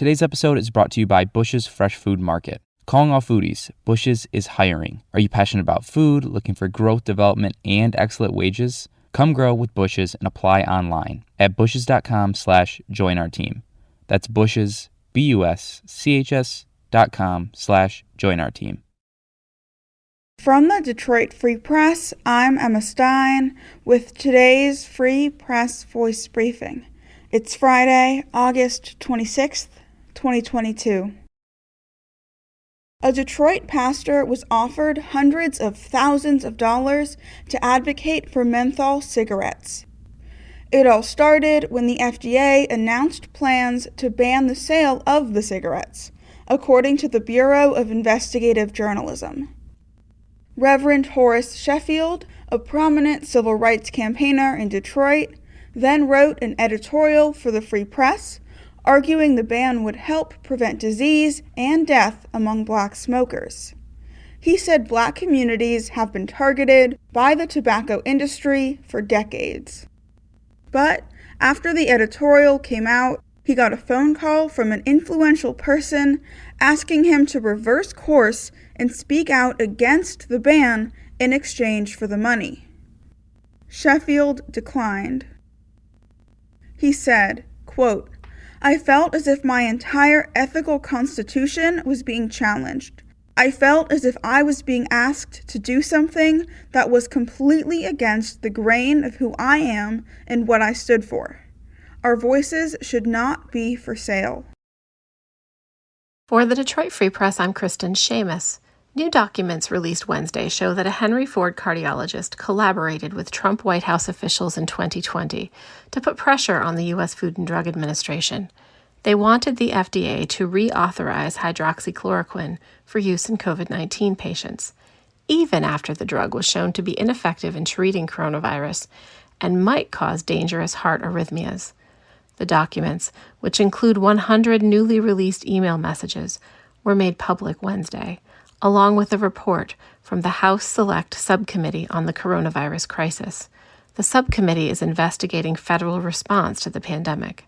Today's episode is brought to you by Bush's Fresh Food Market. Calling all foodies, Bush's is hiring. Are you passionate about food, looking for growth, development, and excellent wages? Come grow with Bush's and apply online at bushes.com/join our team. That's Bush's, BUSCHS.com/join our team. From the Detroit Free Press, I'm Emma Stein with today's Free Press Voice Briefing. It's Friday, August 26th, 2022. A Detroit pastor was offered hundreds of thousands of dollars to advocate for menthol cigarettes. It all started when the FDA announced plans to ban the sale of the cigarettes, according to the Bureau of Investigative Journalism. Reverend Horace Sheffield, a prominent civil rights campaigner in Detroit, then wrote an editorial for the Free Press, arguing the ban would help prevent disease and death among black smokers. He said black communities have been targeted by the tobacco industry for decades. But after the editorial came out, he got a phone call from an influential person asking him to reverse course and speak out against the ban in exchange for the money. Sheffield declined. He said, quote, "I felt as if my entire ethical constitution was being challenged. I felt as if I was being asked to do something that was completely against the grain of who I am and what I stood for. Our voices should not be for sale." For the Detroit Free Press, I'm Kristen Shamus. New documents released Wednesday show that a Henry Ford cardiologist collaborated with Trump White House officials in 2020 to put pressure on the U.S. Food and Drug Administration. They wanted the FDA to reauthorize hydroxychloroquine for use in COVID-19 patients, even after the drug was shown to be ineffective in treating coronavirus and might cause dangerous heart arrhythmias. The documents, which include 100 newly released email messages, were made public Wednesday, along with a report from the House Select Subcommittee on the Coronavirus Crisis. The subcommittee is investigating federal response to the pandemic.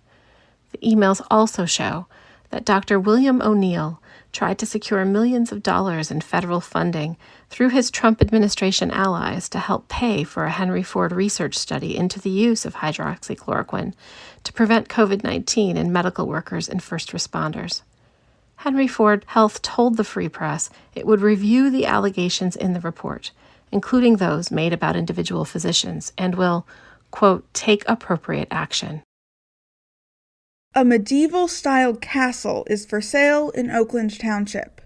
The emails also show that Dr. William O'Neill tried to secure millions of dollars in federal funding through his Trump administration allies to help pay for a Henry Ford research study into the use of hydroxychloroquine to prevent COVID-19 in medical workers and first responders. Henry Ford Health told the Free Press it would review the allegations in the report, including those made about individual physicians, and will, quote, take appropriate action. A medieval-style castle is for sale in Oakland Township.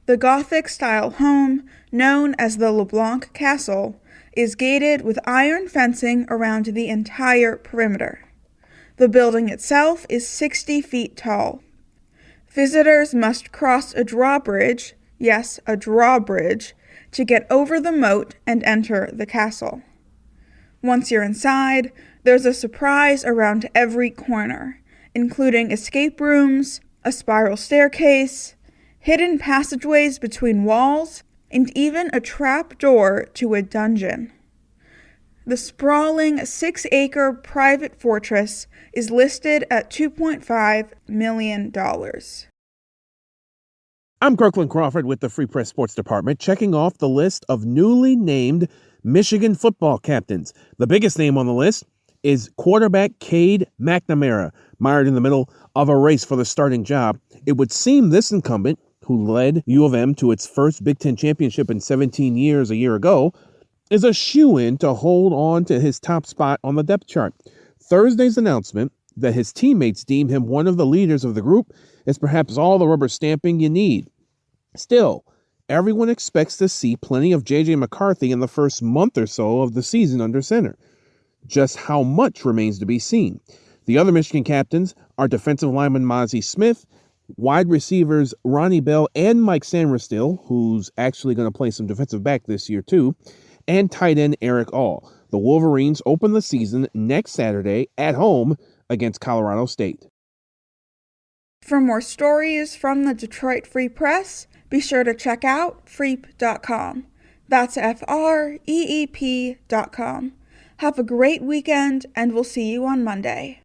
The Gothic-style home, known as the LeBlanc Castle, is gated with iron fencing around the entire perimeter. The building itself is 60 feet tall. Visitors must cross a drawbridge, yes, a drawbridge, to get over the moat and enter the castle. Once you're inside, there's a surprise around every corner, including escape rooms, a spiral staircase, hidden passageways between walls, and even a trap door to a dungeon. The sprawling 6-acre private fortress is listed at $2.5 million. I'm Kirkland Crawford with the Free Press Sports Department, checking off the list of newly named Michigan football captains. The biggest name on the list is quarterback Cade McNamara, mired in the middle of a race for the starting job. It would seem this incumbent, who led U of M to its first Big Ten championship in 17 years a year ago, is a shoo-in to hold on to his top spot on the depth chart. Thursday's announcement that his teammates deem him one of the leaders of the group is perhaps all the rubber stamping you need. Still, everyone expects to see plenty of J.J. McCarthy in the first month or so of the season under center. Just how much remains to be seen. The other Michigan captains are defensive lineman Mozzie Smith, wide receivers Ronnie Bell and Mike Sanderstill, who's actually going to play some defensive back this year too, and tight end Eric All. The Wolverines open the season next Saturday at home against Colorado State. For more stories from the Detroit Free Press, be sure to check out freep.com. That's FREEP.com. Have a great weekend, and we'll see you on Monday.